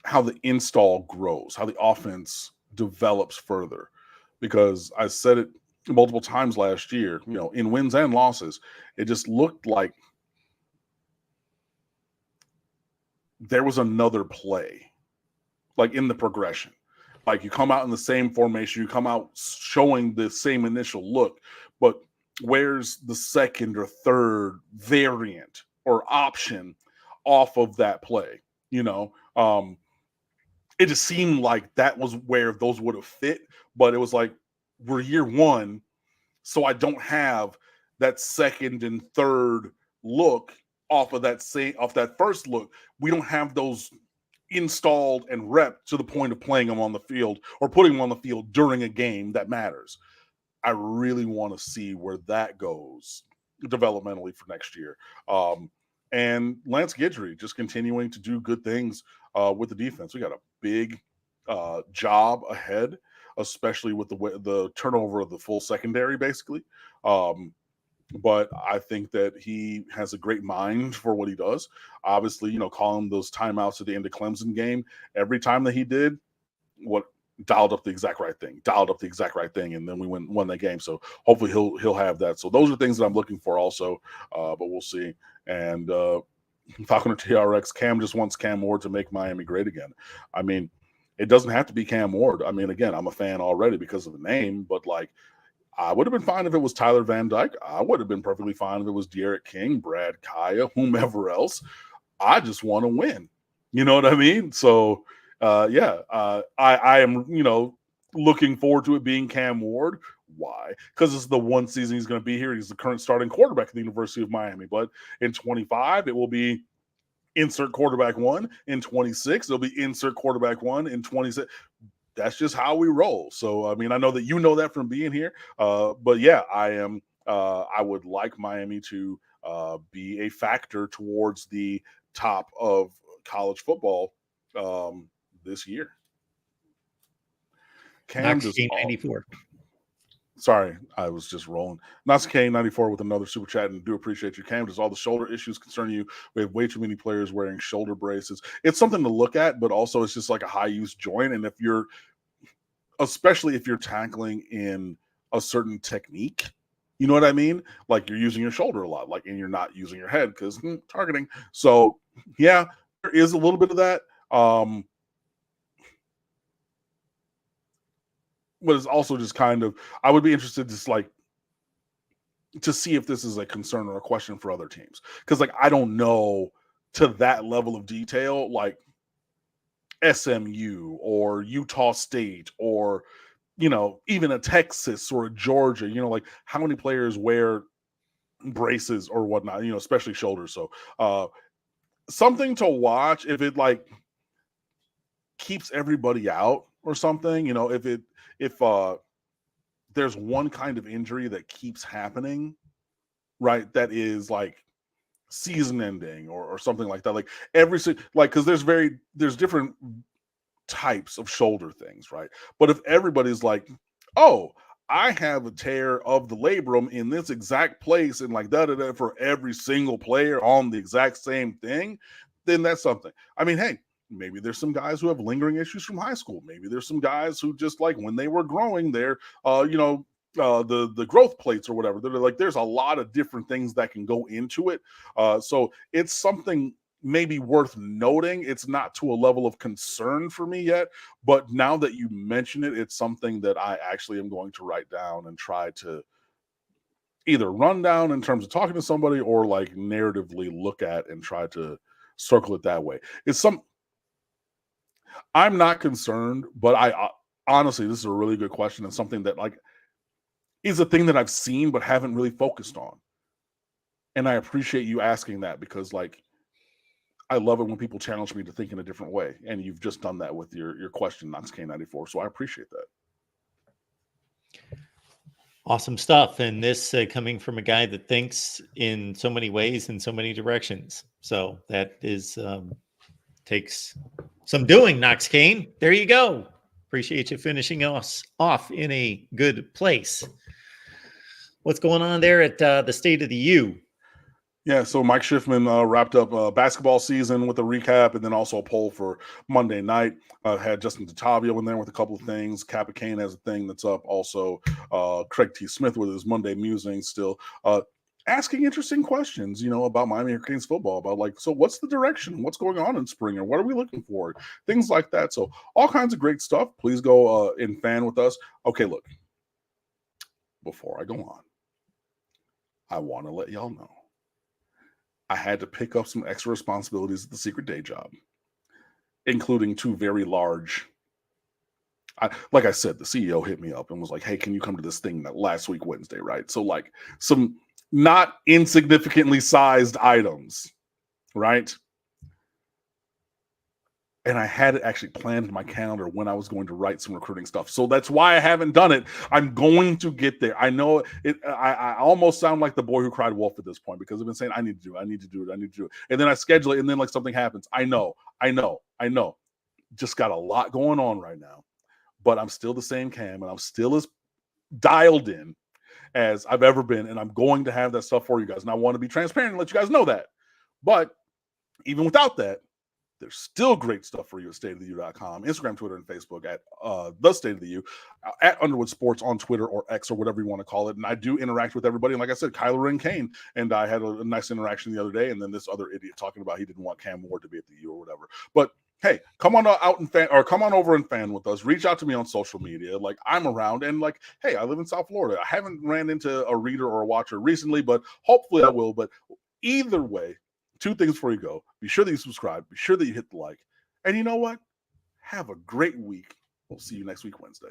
how the install grows, how the offense develops further. Because I said it multiple times last year, in wins and losses, it just looked like there was another play, like in the progression. Like, you come out in the same formation, you come out showing the same initial look, but where's the second or third variant or option off of that play? It just seemed like that was where those would have fit, but it was like, we're year one, so I don't have that second and third look off that first look. We don't have those installed and rep to the point of playing them on the field or putting them on the field during a game that matters. I really want to see where that goes developmentally for next year. And Lance Guidry just continuing to do good things with the defense. We got a big job ahead, especially with the turnover of the full secondary, basically. But I think that he has a great mind for what he does. Obviously, calling those timeouts at the end of Clemson game, every time that he did, dialed up the exact right thing, and then we won that game. So hopefully he'll have that. So those are things that I'm looking for also, but we'll see. And Falconer TRX, Cam just wants Cam Ward to make Miami great again. I mean, it doesn't have to be Cam Ward. I mean, again, I'm a fan already because of the name, but I would have been fine if it was Tyler Van Dyke. I would have been perfectly fine if it was De'Aaron King, Brad Kaya, whomever else. I just want to win. You know what I mean? So, I am, looking forward to it being Cam Ward. Why? Because this is the one season he's going to be here. He's the current starting quarterback at the University of Miami. But in 25, it will be insert quarterback one in 26. There'll be insert quarterback one in 26. That's just how we roll. So, I mean, I know that you know that from being here. But yeah, I would like Miami to be a factor towards the top of college football this year. Cam Knox Game 94. Sorry, I was just rolling. Knox K94 with another super chat, and do appreciate you. Cam, does all the shoulder issues concern you? We have way too many players wearing shoulder braces. It's something to look at, but also it's just like a high use joint. And especially if you're tackling in a certain technique, you know what I mean? Like you're using your shoulder a lot, like, and you're not using your head because targeting. So yeah, there is a little bit of that. But it's also just kind of, I would be interested to see if this is a concern or a question for other teams. Because like, I don't know to that level of detail, like SMU or Utah State or, even a Texas or a Georgia, like how many players wear braces or whatnot, especially shoulders. So something to watch if it like keeps everybody out or something, if there's one kind of injury that keeps happening, right, that is like season ending or something like that, like because there's different types of shoulder things, right? But if everybody's like, oh, I have a tear of the labrum in this exact place and like that for every single player on the exact same thing, then that's something. I mean, hey, maybe there's some guys who have lingering issues from high school. Maybe there's some guys who just like when they were growing their, the growth plates or whatever. They're like, there's a lot of different things that can go into it. So it's something maybe worth noting. It's not to a level of concern for me yet, but now that you mention it, it's something that I actually am going to write down and try to either run down in terms of talking to somebody or like narratively look at and try to circle it that way. I'm not concerned, but I honestly, this is a really good question and something that like is a thing that I've seen but haven't really focused on. And I appreciate you asking that because like I love it when people challenge me to think in a different way. And you've just done that with your question, Knox K94. So I appreciate that. Awesome stuff. And this coming from a guy that thinks in so many ways, in so many directions. So that is takes some doing, Knox Kane. There you go. Appreciate you finishing us off in a good place. What's going on there at the State of the U? Yeah, so Mike Schiffman wrapped up basketball season with a recap and then also a poll for Monday night. Had Justin Tatavio in there with a couple of things. Kappa Kane has a thing that's up. Also, Craig T. Smith with his Monday musings still. Asking interesting questions, about Miami Hurricanes football, about like, so what's the direction? What's going on in spring? Or what are we looking for? Things like that. So all kinds of great stuff. Please go and fan with us. Okay, look, before I go on, I want to let y'all know I had to pick up some extra responsibilities at the secret day job, including two very large. Like I said, the CEO hit me up and was like, hey, can you come to this thing that last week, Wednesday, right? So like some not insignificantly sized items, right? And I had it actually planned in my calendar when I was going to write some recruiting stuff. So that's why I haven't done it. I'm going to get there. I know it. I almost sound like the boy who cried wolf at this point because I've been saying, I need to do it. And then I schedule it and then like something happens. I know. Just got a lot going on right now, but I'm still the same Cam and I'm still as dialed in as I've ever been. And I'm going to have that stuff for you guys. And I want to be transparent and let you guys know that. But even without that, there's still great stuff for you at stateoftheu.com, Instagram, Twitter, and Facebook at the State of the U, at Underwood Sports on Twitter or X or whatever you want to call it. And I do interact with everybody. And like I said, Kyler and Kane, and I had a nice interaction the other day. And then this other idiot talking about he didn't want Cam Ward to be at the U or whatever. But hey, come on out and fan, or come on over and fan with us. Reach out to me on social media. Like I'm around, and like, hey, I live in South Florida. I haven't ran into a reader or a watcher recently, but hopefully I will. But either way, two things before you go. Be sure that you subscribe. Be sure that you hit the like. And you know what? Have a great week. We'll see you next week, Wednesday.